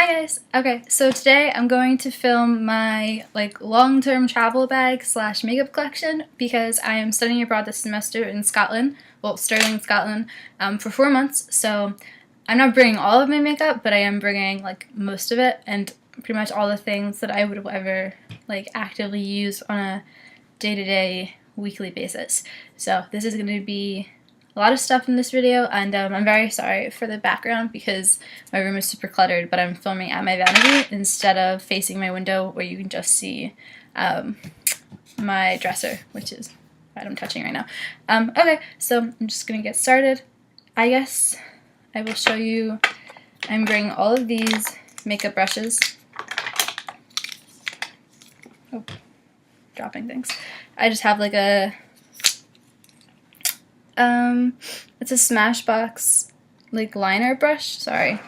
Hi guys! Okay, so today I'm going to film my long-term travel bag / makeup collection because I am studying abroad this semester in Scotland, well, Stirling, Scotland, for 4 months. So I'm not bringing all of my makeup, but I am bringing most of it and pretty much all the things that I would ever actively use on a day-to-day, weekly basis. So this is going to be a lot of stuff in this video, and I'm very sorry for the background because my room is super cluttered, but I'm filming at my vanity instead of facing my window where you can just see my dresser, which is what I'm touching right now. Okay, so I'm just gonna get started. I guess I will show you. I'm bringing all of these makeup brushes. Oh, dropping things. I just have it's a Smashbox liner brush. Sorry,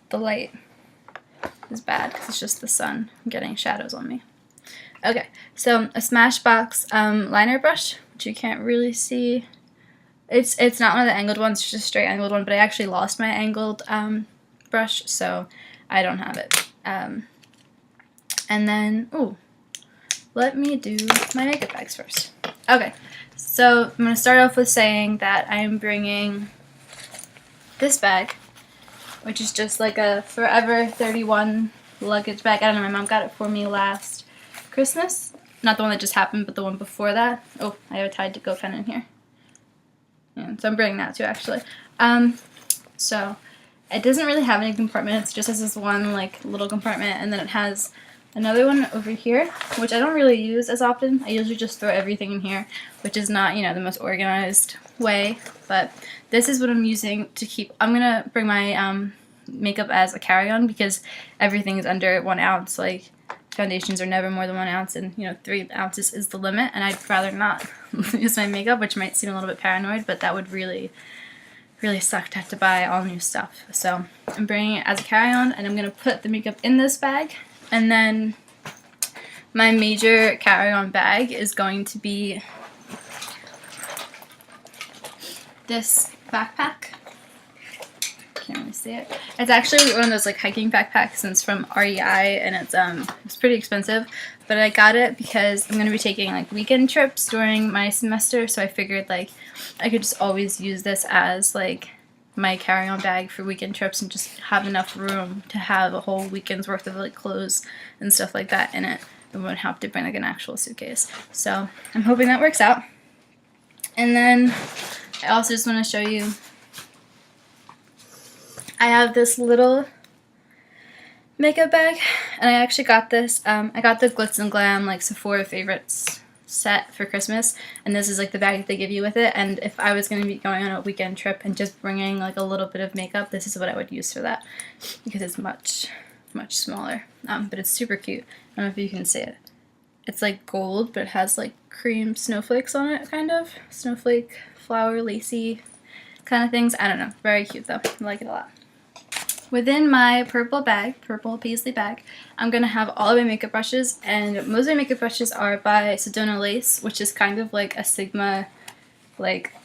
the light is bad because it's just the sun. I'm getting shadows on me. Okay, so a Smashbox liner brush, which you can't really see. It's not one of the angled ones, it's just a straight angled one, but I actually lost my angled brush, so I don't have it. And then, let me do my makeup bags first. Okay, so I'm going to start off with saying that I am bringing this bag, which is just like a Forever 31 luggage bag. I don't know, my mom got it for me last Christmas. Not the one that just happened, but the one before that. Oh, I have a Tide to Go pen in here. Yeah, so I'm bringing that too, actually. So it doesn't really have any compartments, it just has this one little compartment, and then it has another one over here, which I don't really use as often. I usually just throw everything in here, which is not, the most organized way, but this is what I'm using to keep. I'm gonna bring my makeup as a carry-on because everything is under 1 ounce. Foundations are never more than 1 ounce, and 3 ounces is the limit, and I'd rather not use my makeup, which might seem a little bit paranoid, but that would really suck to have to buy all new stuff. So I'm bringing it as a carry-on, and I'm gonna put the makeup in this bag. And then my major carry-on bag is going to be this backpack. Can't really see it. It's actually one of those hiking backpacks, and it's from REI, and it's pretty expensive. But I got it because I'm going to be taking weekend trips during my semester, so I figured I could just always use this as my carry-on bag for weekend trips and just have enough room to have a whole weekend's worth of clothes and stuff like that in it. I wouldn't have to bring an actual suitcase. So I'm hoping that works out. And then I also just want to show you, I have this little makeup bag, and I actually got this, I got the Glitz and Glam Sephora Favorites set for Christmas, and this is the bag that they give you with it. And if I was going to be going on a weekend trip and just bringing a little bit of makeup, this is what I would use for that because it's much smaller, but it's super cute. I don't know if you can see it. It's gold, but it has cream snowflakes on it, kind of snowflake flower lacy kind of things. I don't know, very cute though. I like it a lot. Within my purple paisley bag, I'm going to have all of my makeup brushes, and most of my makeup brushes are by Sedona Lace, which is kind of like a Sigma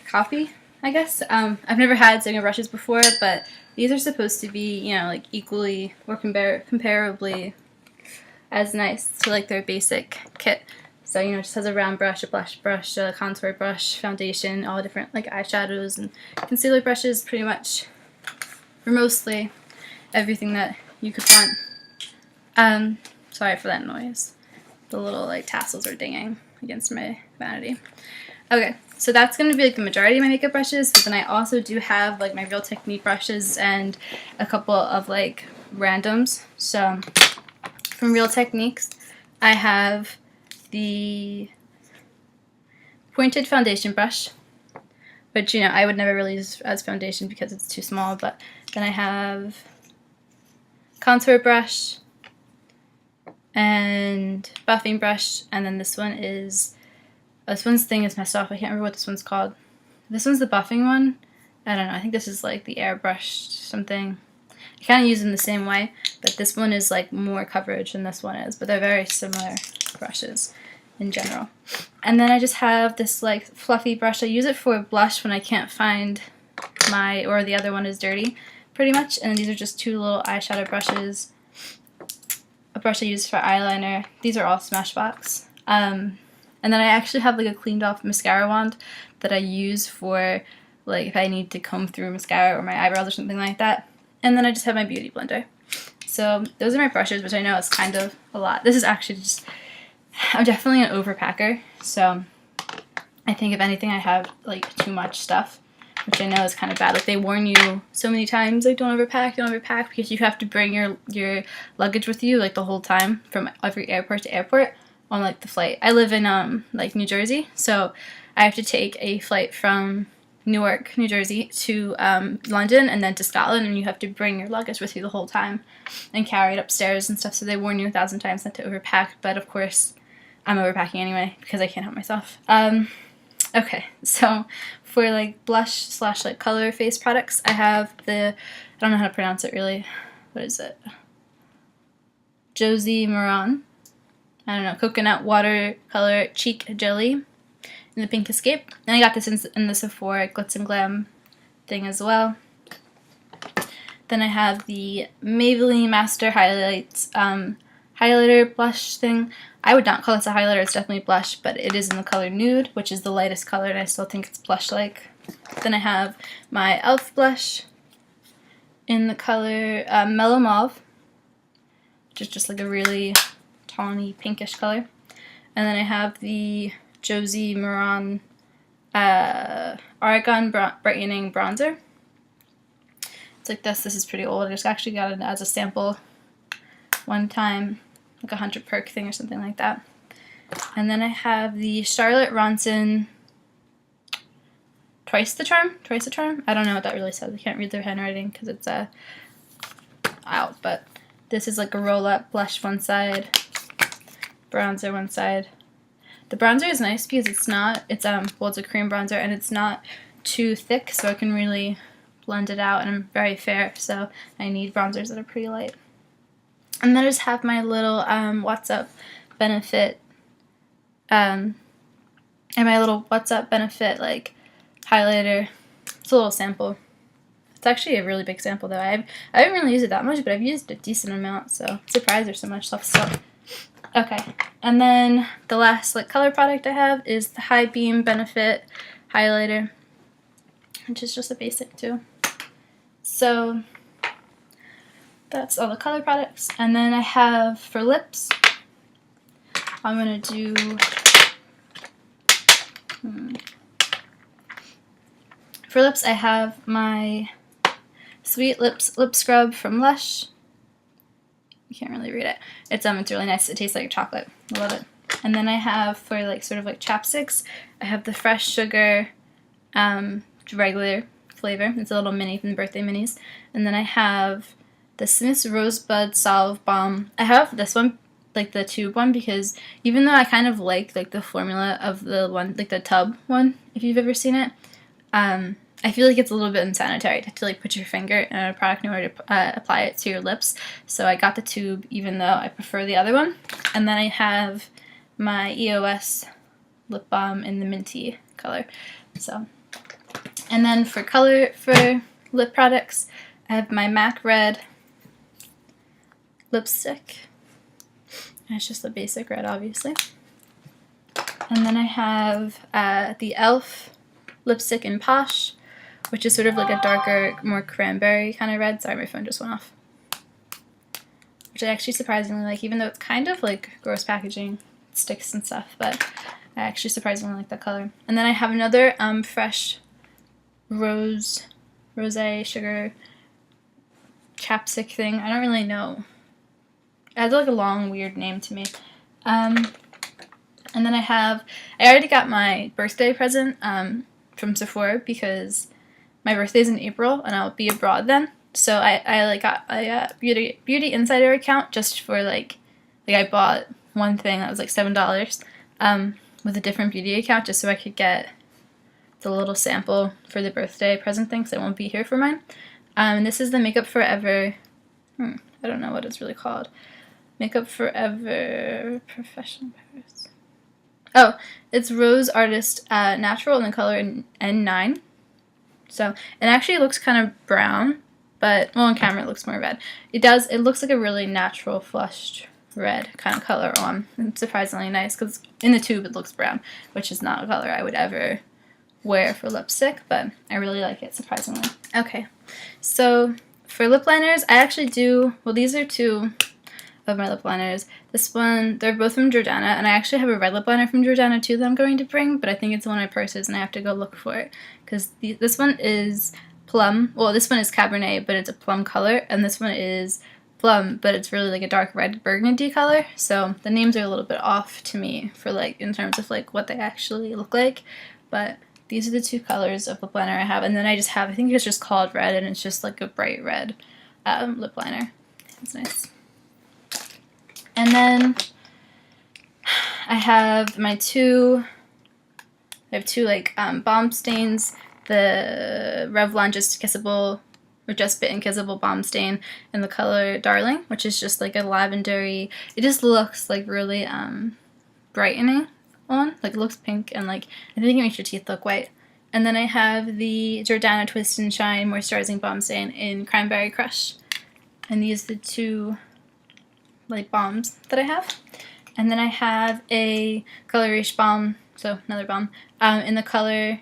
copy, I guess. I've never had Sigma brushes before, but these are supposed to be, equally or comparably as nice to their basic kit. So, it just has a round brush, a blush brush, a contour brush, foundation, all different eyeshadows and concealer brushes, pretty much for mostly everything that you could want. Sorry for that noise. The little tassels are dinging against my vanity. Okay, so that's going to be the majority of my makeup brushes, but then I also do have my Real Technique brushes and a couple of randoms. So from Real Techniques, I have the pointed foundation brush, which I would never really use as foundation because it's too small. But then I have contour brush and buffing brush, and then this one's thing is messed off. I can't remember what this one's called. This one's the buffing one. I don't know. I think this is the airbrush something. I kind of use them the same way, but this one is more coverage than this one is. But they're very similar brushes in general. And then I just have this fluffy brush. I use it for blush when I can't find or the other one is dirty. pretty much. And these are just two little eyeshadow brushes. A brush I use for eyeliner. These are all Smashbox. And then I actually have like a cleaned off mascara wand that I use for like if I need to comb through mascara or my eyebrows or something like that. And then I just have my beauty blender. So those are my brushes, which I know is kind of a lot. This is actually just, I'm definitely an overpacker. So I think if anything I have like too much stuff, which I know is kind of bad. Like they warn you so many times, like don't overpack, because you have to bring your luggage with you like the whole time from every airport to airport on like the flight. I live in like New Jersey, so I have to take a flight from Newark, New Jersey to London and then to Scotland, and you have to bring your luggage with you the whole time and carry it upstairs and stuff. So they warn you 1,000 times not to overpack, but of course I'm overpacking anyway because I can't help myself. Okay, so for like blush slash like color face products, I have the, I don't know how to pronounce it really. What is it? Josie Maran. I don't know, coconut watercolor cheek jelly in the Pink Escape. And I got this in the Sephora Glitz and Glam thing as well. Then I have the Maybelline Master Highlights highlighter blush thing. I would not call this a highlighter, it's definitely blush, but it is in the color Nude, which is the lightest color, and I still think it's blush-like. Then I have my e.l.f. blush in the color Mellow Mauve, which is just like a really tawny pinkish color. And then I have the Josie Maran Argan Brightening Bronzer. It's like this. This is pretty old. I just actually got it as a sample one time, like a 100 perk thing or something like that. And then I have the Charlotte Ronson Twice the Charm. I don't know what that really says. I can't read their handwriting because it's out, but this is like a roll-up blush one side, bronzer one side. The bronzer is nice because it's a cream bronzer and it's not too thick, so I can really blend it out, and I'm very fair, so I need bronzers that are pretty light. And then I just have my little What's Up Benefit like highlighter. It's a little sample. It's actually a really big sample though. I haven't really used it that much, but I've used a decent amount, so I'm surprised there's so much stuff. Okay, and then the last like color product I have is the High Beam Benefit highlighter, which is just a basic too. So that's all the color products. And then I have for lips, I'm gonna do for lips I have my Sweet Lips lip scrub from Lush. You can't really read it. It's really nice. It tastes like chocolate. I love it. And then I have for like sort of like chapsticks, I have the Fresh Sugar regular flavor. It's a little mini from the birthday minis. And then I have the Smith's Rosebud Salve Balm. I have this one, like the tube one, because even though I kind of like the formula of the one, like the tub one, if you've ever seen it, I feel like it's a little bit unsanitary to like put your finger in a product in order to apply it to your lips. So I got the tube, even though I prefer the other one. And then I have my EOS lip balm in the minty color. So, and then for lip products, I have my MAC Red lipstick. And it's just the basic red, obviously. And then I have the e.l.f. lipstick in Posh, which is sort of like a darker, more cranberry kind of red. Sorry, my phone just went off. Which I actually surprisingly like, even though it's kind of like gross packaging, sticks and stuff, but I actually surprisingly like that color. And then I have another Fresh Rose Sugar chapstick thing. I don't really know. It has like a long, weird name to me. And then I already got my birthday present from Sephora because my birthday's in April and I'll be abroad then. So I got a Beauty Insider account just for like I bought one thing that was like $7 with a different beauty account just so I could get the little sample for the birthday present thing because I won't be here for mine. And this is the Makeup Forever, I don't know what it's really called. Makeup Forever Professional Paris. Oh, it's Rose Artist Natural in the color N9. So it actually looks kind of brown, but well, on camera it looks more red. It looks like a really natural flushed red kind of color on. It's surprisingly nice because in the tube it looks brown, which is not a color I would ever wear for lipstick, but I really like it, surprisingly. Okay, so for lip liners, I actually do, well, these are two of my lip liners. This one, they're both from Jordana, and I actually have a red lip liner from Jordana too that I'm going to bring, but I think it's in one of my purses and I have to go look for it, because this one is plum, well, this one is Cabernet, but it's a plum color, and this one is plum, but it's really like a dark red burgundy color, so the names are a little bit off to me for like, in terms of like what they actually look like, but these are the two colors of lip liner I have, and then I just have, I think it's just called red, and it's just like a bright red lip liner. It's nice. And then I have my two like balm stains, the Revlon Just Kissable or Just Bitten Kissable Balm Stain in the color Darling, which is just like a lavendery, it just looks like really brightening on, like it looks pink, and like I think it makes your teeth look white. And then I have the Jordana Twist and Shine Moisturizing Balm Stain in Cranberry Crush, and these are the two like balms that I have. And then I have a Color Riche balm, so another balm, in the color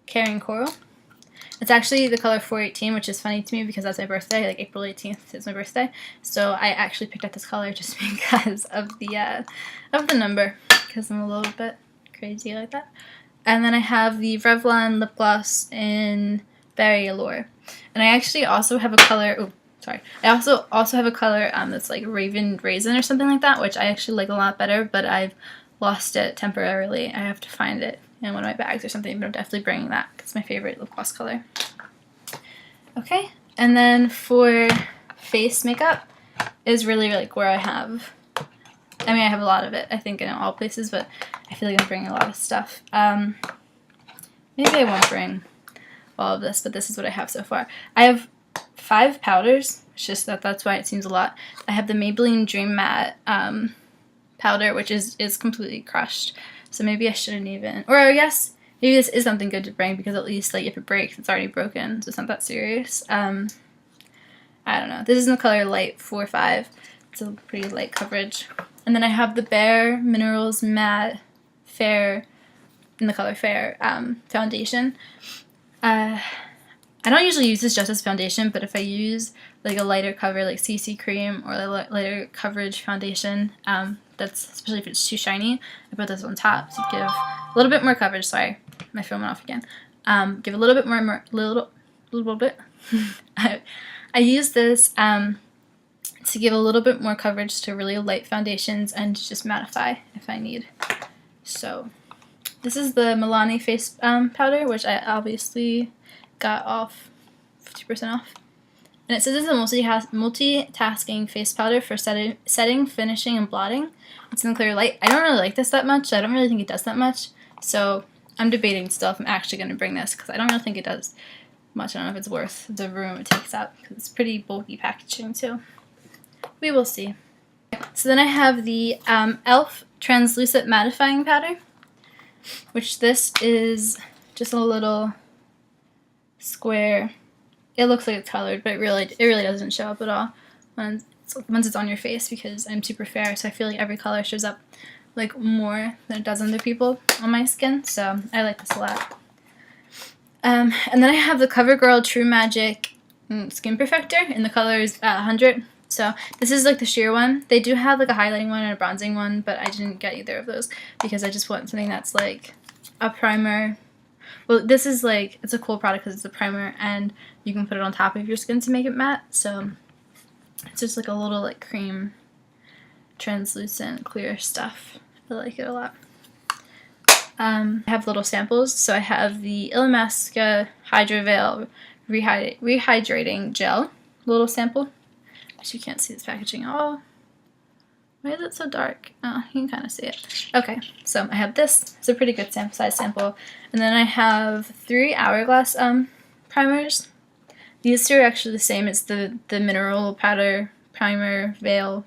Caring Coral. It's actually the color 418, which is funny to me because that's my birthday, like April 18th is my birthday. So I actually picked up this color just because of the number, because I'm a little bit crazy like that. And then I have the Revlon lip gloss in Berry Allure. And I actually also have a color, oh, sorry. I also have a color that's like Raven Raisin or something like that, which I actually like a lot better, but I've lost it temporarily. I have to find it in one of my bags or something, but I'm definitely bringing that because it's my favorite lip gloss color. Okay, and then for face makeup is really like where I have, I mean I have a lot of it, I think in all places, but I feel like I'm bringing a lot of stuff. Maybe I won't bring all of this, but this is what I have so far. I have 5 powders, it's just that's why it seems a lot. I have the Maybelline Dream Matte powder, which is completely crushed. So maybe I shouldn't even, or yes, maybe this is something good to bring because at least like if it breaks, it's already broken, so it's not that serious. I don't know. This is in the color Light 45. It's a pretty light coverage. And then I have the Bare Minerals Matte Fair, in the color Fair, foundation. I don't usually use this just as foundation, but if I use like a lighter cover like CC cream or a lighter coverage foundation, that's especially if it's too shiny, I put this on top to give a little bit more coverage. Sorry, my phone went off again. Give a little bit more, little bit. I use this to give a little bit more coverage to really light foundations and just mattify if I need. So this is the Milani face powder, which I obviously got off 50% off. And it says it's a multitasking face powder for setting, finishing, and blotting. It's in the clear light. I don't really like this that much. I don't really think it does that much. So I'm debating still if I'm actually going to bring this because I don't really think it does much. I don't know if it's worth the room it takes up because it's pretty bulky packaging too. We will see. So then I have the e.l.f. Translucent Mattifying Powder, which this is just a little square. It looks like it's colored, but it really doesn't show up at all once it's on your face because I'm super fair, so I feel like every color shows up like more than it does on other people on my skin, so I like this a lot. And then I have the CoverGirl True Magic Skin Perfector in the colors 100. So this is like the sheer one. They do have like a highlighting one and a bronzing one, but I didn't get either of those because I just want something that's like a primer. Well, this is like, it's a cool product because it's a primer and you can put it on top of your skin to make it matte. So it's just like a little like cream, translucent, clear stuff. I like it a lot. I have little samples. So I have the Illamasqua Hydra Veil Rehydrating Gel little sample. You can't see this packaging at all. Why is it so dark? Oh, you can kind of see it. Okay, so I have this. It's a pretty good size sample. And then I have 3 Hourglass primers. These two are actually the same. It's the mineral powder primer veil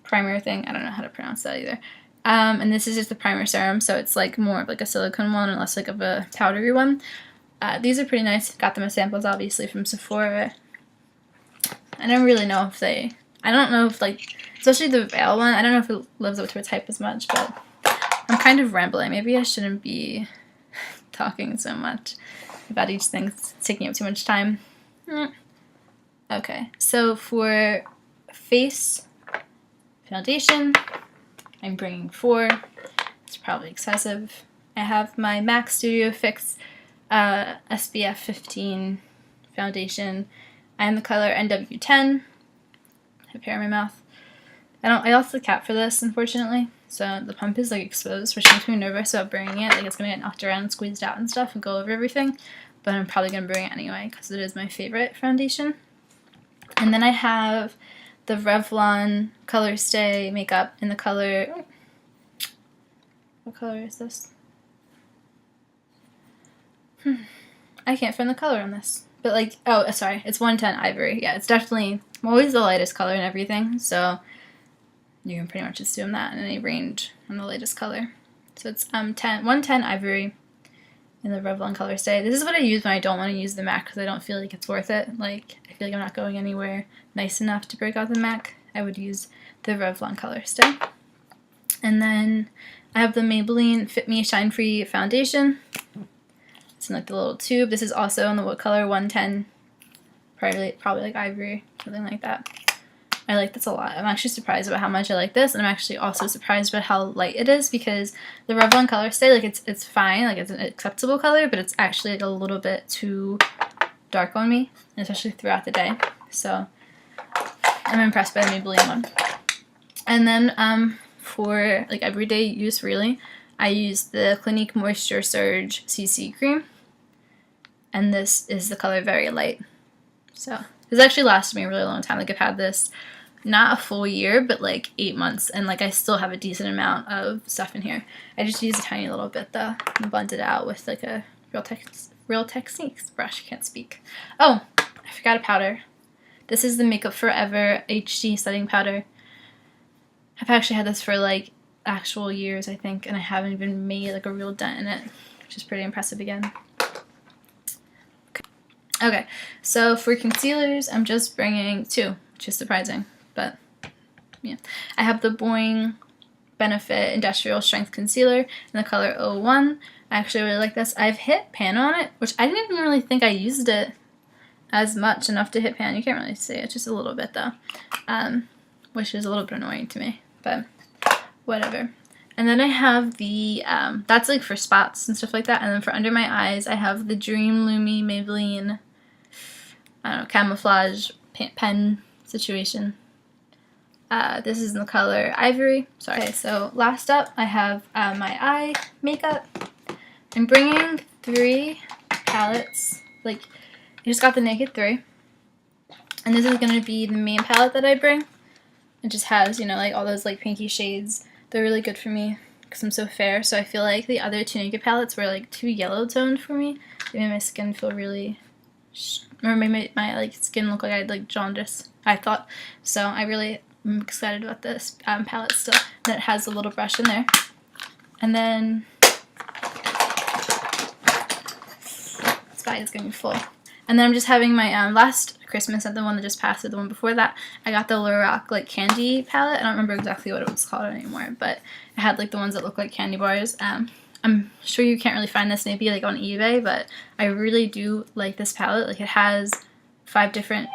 primer thing. I don't know how to pronounce that either. And this is just the primer serum, so it's like more of like a silicone one and less like of a powdery one. These are pretty nice. Got them as samples obviously from Sephora. I don't really know if they, I don't know if like, especially the Veil one, I don't know if it lives up to its hype as much, but I'm kind of rambling. Maybe I shouldn't be talking so much about each thing. It's taking up too much time. Okay, so for face foundation, I'm bringing 4. It's probably excessive. I have my MAC Studio Fix SPF 15 foundation. I am the color NW10. I have hair in my mouth. I lost the cap for this, unfortunately. So the pump is like exposed, which makes me nervous about bringing it. Like it's gonna get knocked around and squeezed out and stuff and go over everything. But I'm probably gonna bring it anyway because it is my favorite foundation. And then I have the Revlon Color Stay makeup in the color. What color is this? I can't find the color on this. But like, oh, sorry, it's 110 Ivory. Yeah, it's definitely always the lightest color in everything. So you can pretty much assume that in any range on the latest color. So it's 110 Ivory in the Revlon Color Stay. This is what I use when I don't want to use the MAC because I don't feel like it's worth it. Like, I feel like I'm not going anywhere nice enough to break out the MAC. I would use the Revlon Color Stay. And then I have the Maybelline Fit Me Shine Free Foundation. It's in like the little tube. This is also in the what color? 110. Probably like Ivory, something like that. I like this a lot. I'm actually surprised about how much I like this, and I'm actually also surprised about how light it is because the Revlon Color Stay, like it's fine, like it's an acceptable color, but it's actually like a little bit too dark on me, especially throughout the day. So I'm impressed by the Maybelline one. And then for like everyday use, really, I use the Clinique Moisture Surge CC Cream, and this is the color Very Light. So this actually lasted me a really long time. Like I've had this not a full year, but like 8 months, and like I still have a decent amount of stuff in here. I just use a tiny little bit though and blend it out with like a Real Techniques brush. Can't speak. Oh, I forgot a powder. This is the Makeup Forever HD setting powder. I've actually had this for like actual years, I think, and I haven't even made like a real dent in it, which is pretty impressive again. Okay, so for concealers, I'm just bringing 2, which is surprising, but yeah. I have the Boing Benefit Industrial Strength Concealer in the color 01. I actually really like this. I've hit pan on it, which I didn't even really think I used it as much enough to hit pan. You can't really see it, just a little bit though, which is a little bit annoying to me, but whatever. And then I have the, that's like for spots and stuff like that. And then for under my eyes, I have the Dream Lumi Maybelline, I don't know, camouflage pen situation. This is in the color Ivory. Sorry. Okay, so last up, I have my eye makeup. I'm bringing 3 palettes. Like, I just got the Naked 3. And this is going to be the main palette that I bring. It just has, you know, like all those like pinky shades. They're really good for me because I'm so fair. So I feel like the other 2 Naked palettes were like too yellow toned for me. They made my skin feel really, or made my like skin look like I had like jaundice, I thought. So I really am excited about this palette still. And it has a little brush in there. And then this bag is going to be full. And then I'm just having my last Christmas, not the one that just passed, or the one before that, I got the Lorac like candy palette. I don't remember exactly what it was called anymore, but it had like the ones that look like candy bars. I'm sure you can't really find this maybe like on eBay, but I really do like this palette. Like it has 5 different,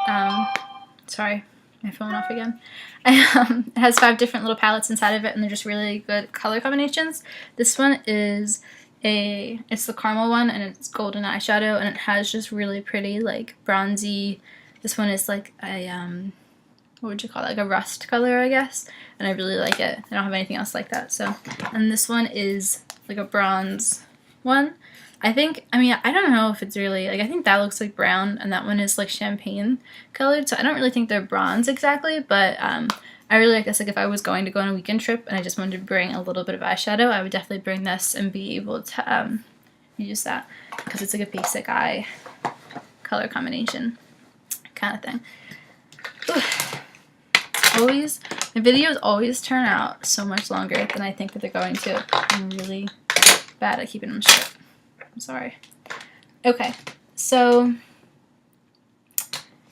sorry, my phone off again. It has 5 different little palettes inside of it, and they're just really good color combinations. This one is it's the caramel one, and it's golden eyeshadow, and it has just really pretty like bronzy. This one is like a what would you call it, like a rust color, I guess, and I really like it. I don't have anything else like that. So, and this one is like a bronze one. I think, I mean, I don't know if it's really like, I think that looks like brown, and that one is like champagne colored, so I don't really think they're bronze exactly, but I really like this. Like if I was going to go on a weekend trip and I just wanted to bring a little bit of eyeshadow, I would definitely bring this and be able to use that because it's like a basic eye color combination kind of thing. Always, my videos always turn out so much longer than I think that they're going to. I'm really bad at keeping them short. I'm sorry. Okay, so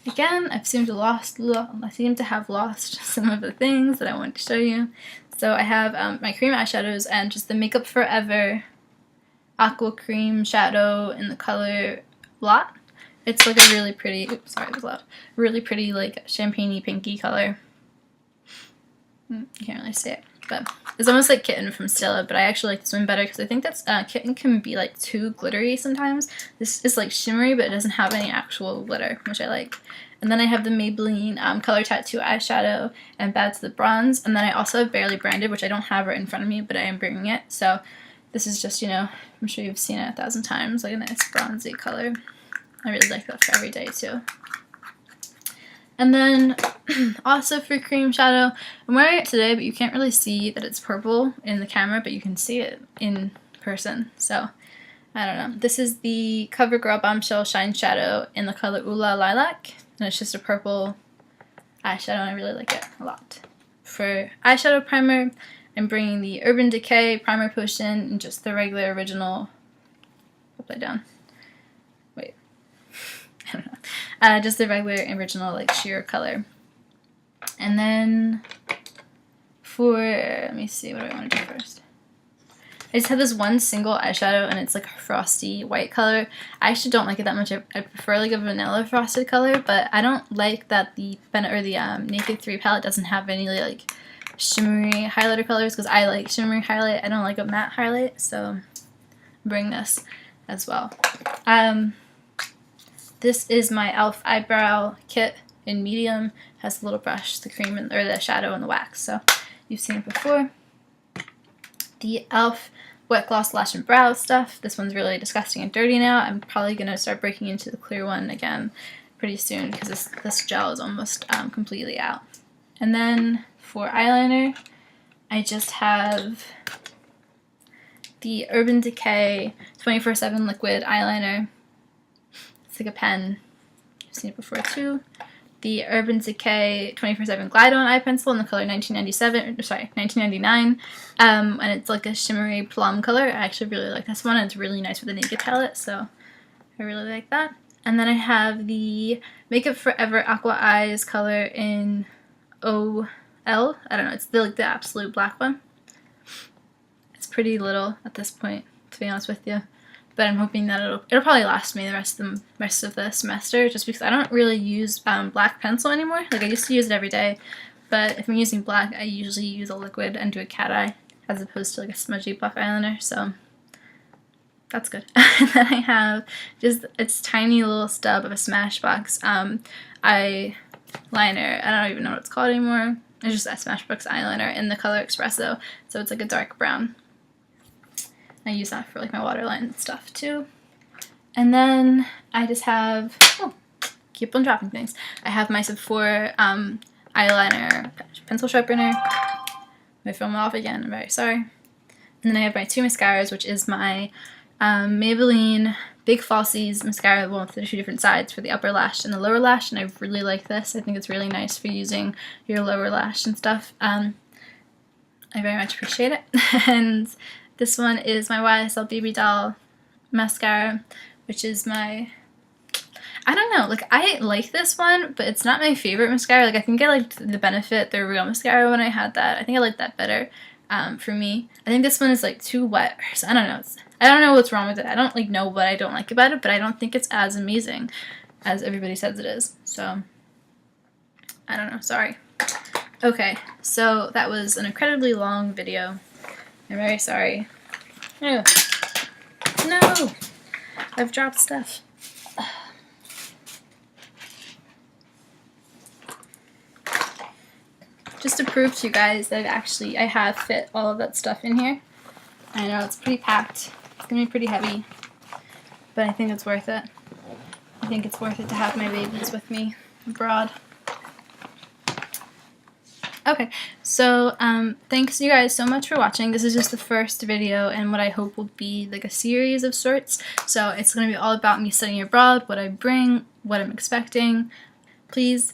again, I seem to have lost some of the things that I wanted to show you. So I have my cream eyeshadows and just the Makeup Forever Aqua Cream Shadow in the color Blot. It's like a really pretty, oops, sorry, it was loud. Really pretty, like, champagne-y pinky color. You can't really see it, but it's almost like Kitten from Stila, but I actually like this one better because I think that's Kitten can be like too glittery sometimes. This is like shimmery, but it doesn't have any actual glitter, which I like. And then I have the Maybelline Color Tattoo eyeshadow and Bad to the Bronze, and then I also have Barely Branded, which I don't have right in front of me, but I am bringing it. So this is just, you know, I'm sure you've seen it 1,000 times, like a nice bronzy color. I really like that for every day too. And then also for cream shadow, I'm wearing it today, but you can't really see that it's purple in the camera, but you can see it in person. So I don't know. This is the CoverGirl Bombshell Shine Shadow in the color Ooh La Lilac, and it's just a purple eyeshadow, and I really like it a lot. For eyeshadow primer, I'm bringing the Urban Decay Primer Potion and just the regular original, upside down. Wait. I don't know. Just the regular original like sheer color. And then for, let me see, what do I want to do first? I just have this one single eyeshadow and it's like a frosty white color. I actually don't like it that much. I prefer like a vanilla frosted color, but I don't like that the Naked 3 palette doesn't have any like shimmery highlighter colors because I like shimmery highlight. I don't like a matte highlight, so bring this as well. This is my e.l.f. eyebrow kit in medium. Has the little brush, the cream, or the shadow, and the wax. So you've seen it before. The e.l.f. Wet Gloss Lash and Brow stuff. This one's really disgusting and dirty now. I'm probably going to start breaking into the clear one again pretty soon because this gel is almost completely out. And then for eyeliner, I just have the Urban Decay 24/7 liquid eyeliner. It's like a pen. I've seen it before too. The Urban Decay 24/7 Glide On eye pencil in the color 1999. And it's like a shimmery plum color. I actually really like this one. It's really nice with the Naked palette, so I really like that. And then I have the Makeup Forever Aqua Eyes color in OL. I don't know. It's the absolute black one. It's pretty little at this point, to be honest with you. But I'm hoping that it'll probably last me the rest of the semester, just because I don't really use black pencil anymore. Like I used to use it every day, but if I'm using black, I usually use a liquid and do a cat eye as opposed to like a smudgy buff eyeliner. So that's good. And then I have just it's tiny little stub of a Smashbox eyeliner. I don't even know what it's called anymore. It's just a Smashbox eyeliner in the color Espresso, so it's like a dark brown. I use that for like my waterline stuff too. And then I just have, keep on dropping things. I have my Sephora eyeliner pencil sharpener. I film it off again, I'm very sorry. And then I have my two mascaras, which is my Maybelline Big Falsies mascara, the one with the two different sides for the upper lash and the lower lash, and I really like this. I think it's really nice for using your lower lash and stuff. I very much appreciate it. And this one is my YSL Baby Doll mascara, which is my, I don't know, like I like this one, but it's not my favorite mascara. Like I think I liked the Benefit, the real mascara when I had that. I think I liked that better for me. I think this one is like too wet. So I don't know. I don't know what's wrong with it. I don't like know what I don't like about it, but I don't think it's as amazing as everybody says it is. So I don't know. Sorry. Okay, so that was an incredibly long video. I'm very sorry. Oh. No! I've dropped stuff. Just to prove to you guys that I have fit all of that stuff in here. I know it's pretty packed. It's gonna be pretty heavy, but I think it's worth it. I think it's worth it to have my babies with me abroad. Okay, so thanks you guys so much for watching. This is just the first video and what I hope will be like a series of sorts. So it's going to be all about me studying abroad, what I bring, what I'm expecting. Please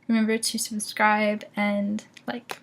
remember to subscribe and like.